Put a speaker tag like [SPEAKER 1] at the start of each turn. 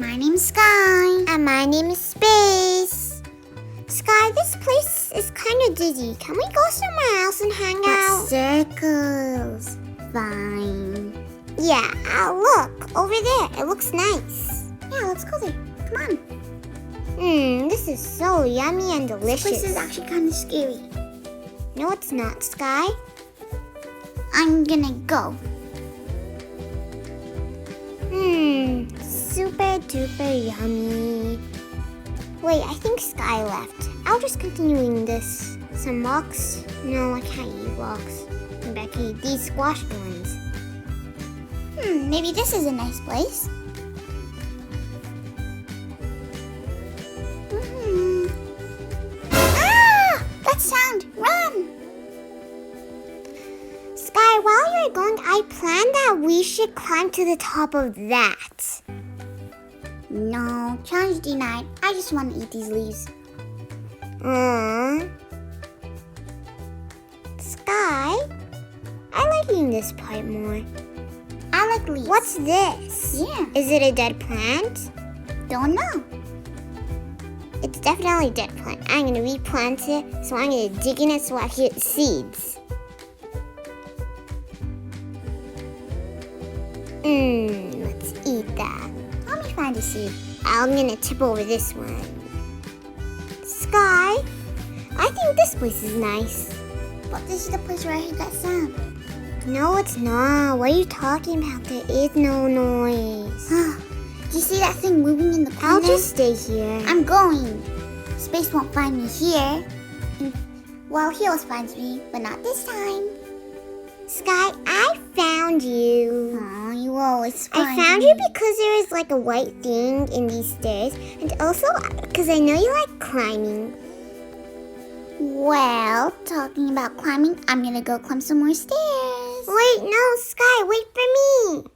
[SPEAKER 1] My name's Sky.
[SPEAKER 2] And my name is Space. Sky, this place is kind of dizzy. Can we go somewhere else and hang out?
[SPEAKER 1] Circles. Fine.
[SPEAKER 2] Yeah, look, over there. It looks nice.
[SPEAKER 1] Yeah, let's go there. Come on.
[SPEAKER 2] This is so yummy and delicious.
[SPEAKER 1] This place is actually kind of scary.
[SPEAKER 2] No, it's not, Sky.
[SPEAKER 1] I'm gonna go.
[SPEAKER 2] Super duper yummy. Wait, I think Sky left. I'll just continue eating this. Some rocks? No, I can't eat rocks. Maybe I can eat these squashed ones.
[SPEAKER 1] Maybe this is a nice place. Ah! That sound! Run!
[SPEAKER 2] Sky, while you're going, I planned that we should climb to the top of that.
[SPEAKER 1] No, challenge denied. I just want to eat these leaves.
[SPEAKER 2] Sky, I like eating this part more.
[SPEAKER 1] I like leaves.
[SPEAKER 2] What's this?
[SPEAKER 1] Yeah.
[SPEAKER 2] Is it a dead plant?
[SPEAKER 1] Don't know.
[SPEAKER 2] It's definitely a dead plant. I'm going to replant it, so I'm going to dig in it so I get seeds. Let's eat that.
[SPEAKER 1] Let me find a seed.
[SPEAKER 2] I'm going to tip over this one. Sky, I think this place is nice.
[SPEAKER 1] But this is the place where I heard that sound.
[SPEAKER 2] No, it's not. What are you talking about? There is no noise.
[SPEAKER 1] Do you see that thing moving in the corner?
[SPEAKER 2] I'll just stay here.
[SPEAKER 1] I'm going. Space won't find me here. Well, he always finds me, but not this time.
[SPEAKER 2] Sky, I found you.
[SPEAKER 1] Oh, you always find
[SPEAKER 2] I found
[SPEAKER 1] me.
[SPEAKER 2] you because there is like a white thing in these stairs, and also because I know you like climbing.
[SPEAKER 1] Well, talking about climbing, I'm gonna go climb some more stairs.
[SPEAKER 2] Wait, no, Sky, wait for me.